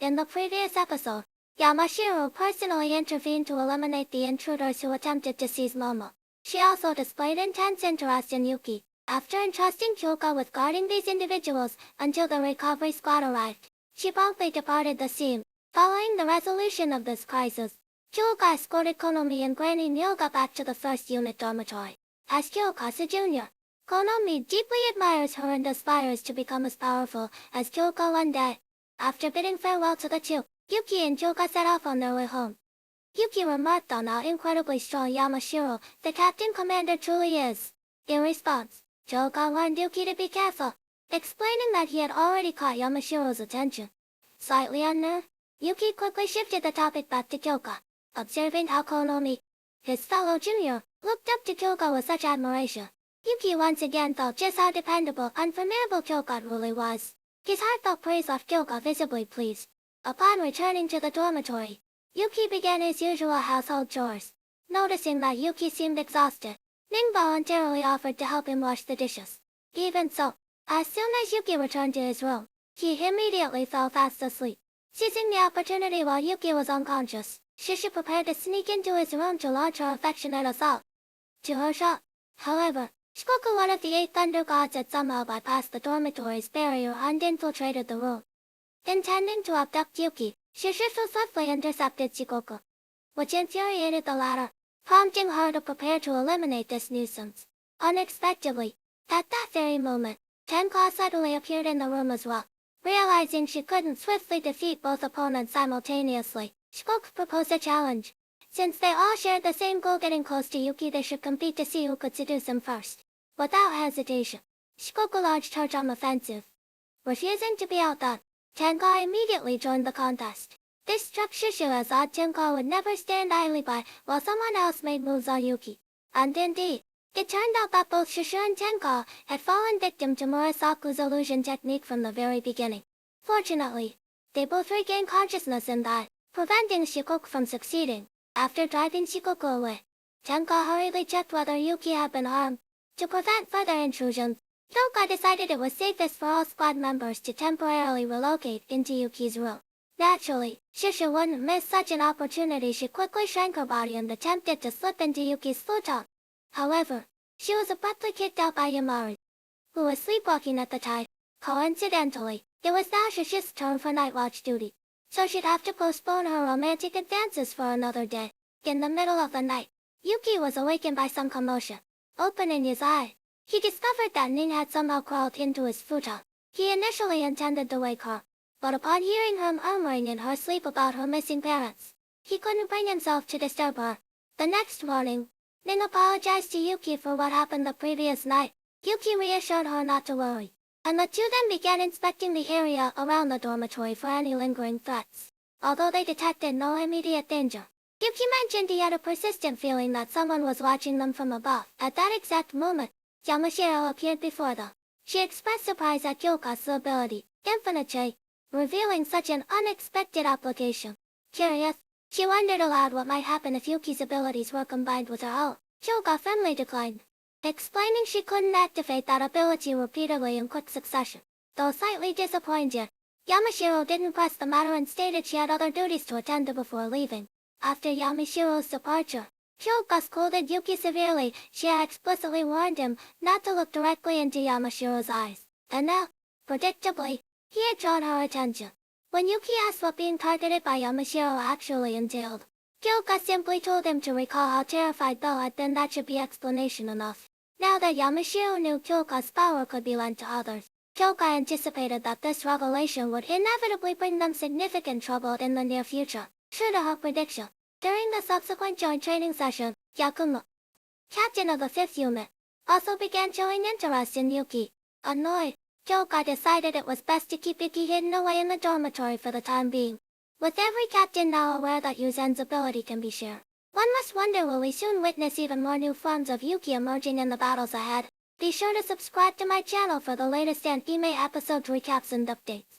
In the previous episode, Yamashiro personally intervened to eliminate the intruders who attempted to seize Momo. She also displayed intense interest in Yuki, after entrusting Kyoka with guarding these individuals until the recovery squad arrived. She promptly departed the scene. Following the resolution of this crisis, Kyoka escorted Konomi and Granny Nyoga back to the first unit dormitory. As Kyoka's junior, Konomi deeply admires her and aspires to become as powerful as Kyoka one day. After bidding farewell to the two, Yuki and Kyoka set off on their way home. Yuki remarked on how incredibly strong Yamashiro, the captain commander, truly is. In response, Kyoka warned Yuki to be careful, explaining that he had already caught Yamashiro's attention. Slightly unnerved, Yuki quickly shifted the topic back to Kyoka, observing how Konomi, his fellow junior, looked up to Kyoka with such admiration. Yuki once again felt just how dependable and formidable Kyoka really was. His heartfelt praise left Kyoka visibly pleased. Upon returning to the dormitory, Yuki began his usual household chores. Noticing that Yuki seemed exhausted, Ning voluntarily offered to help him wash the dishes. Even so, as soon as Yuki returned to his room, he immediately fell fast asleep. Seizing the opportunity while Yuki was unconscious, Shisha prepared to sneak into his room to launch her affectionate assault. To her shock, however, Shikoku, one of the 8 Thunder Gods, had somehow bypassed the dormitory's barrier and infiltrated the room. Intending to abduct Yuki, Shisha swiftly intercepted Shikoku, which infuriated the latter, prompting her to prepare to eliminate this nuisance. Unexpectedly, at that very moment, Tenka suddenly appeared in the room as well. Realizing she couldn't swiftly defeat both opponents simultaneously, Shikoku proposed a challenge. Since they all shared the same goal, getting close to Yuki, they should compete to see who could seduce him first. Without hesitation, Shikoku launched her charm offensive. Refusing to be outdone, Tenka immediately joined the contest. This struck Shishu as odd. Tenka would never stand idly by while someone else made moves on Yuki. And indeed, it turned out that both Shishu and Tenka had fallen victim to Murasaku's illusion technique from the very beginning. Fortunately, they both regained consciousness and died, preventing Shikoku from succeeding. After driving Shikoku away, Tenka hurriedly checked whether Yuki had been harmed. To prevent further intrusions, Kyoka decided it was safest for all squad members to temporarily relocate into Yuki's room. Naturally, Shishu wouldn't miss such an opportunity. She quickly shrank her body and attempted to slip into Yuki's futon. However, she was abruptly kicked out by Yamari, who was sleepwalking at the time. Coincidentally, it was now Shishu's turn for night watch duty, so she'd have to postpone her romantic advances for another day. In the middle of the night, Yuki was awakened by some commotion. Opening his eye, he discovered that Ning had somehow crawled into his futon. He initially intended to wake her, but upon hearing her murmuring in her sleep about her missing parents, he couldn't bring himself to disturb her. The next morning, Ning apologized to Yuki for what happened the previous night. Yuki reassured her not to worry, and the two then began inspecting the area around the dormitory for any lingering threats. Although they detected no immediate danger, Yuki mentioned he had a persistent feeling that someone was watching them from above. At that exact moment, Yamashiro appeared before them. She expressed surprise at Kyoka's ability, Infinite J, revealing such an unexpected application. Curious, she wondered aloud what might happen if Yuki's abilities were combined with her own. Kyoka firmly declined, explaining she couldn't activate that ability repeatedly in quick succession. Though slightly disappointed, Yamashiro didn't press the matter and stated she had other duties to attend to before leaving. After Yamashiro's departure, Kyoka scolded Yuki severely. She had explicitly warned him not to look directly into Yamashiro's eyes. And now, predictably, he had drawn her attention. When Yuki asked what being targeted by Yamashiro actually entailed, Kyoka simply told him to recall how terrified Belle had been. That should be explanation enough. Now that Yamashiro knew Kyoka's power could be lent to others, Kyoka anticipated that this revelation would inevitably bring them significant trouble in the near future. True to her prediction, during the subsequent joint training session, Yakumo, captain of the 5th unit, also began showing interest in Yuki. Annoyed, Kyoka decided it was best to keep Yuki hidden away in the dormitory for the time being. With every captain now aware that Yuzen's ability can be shared, one must wonder, will we soon witness even more new forms of Yuki emerging in the battles ahead? Be sure to subscribe to my channel for the latest anime episode recaps and updates.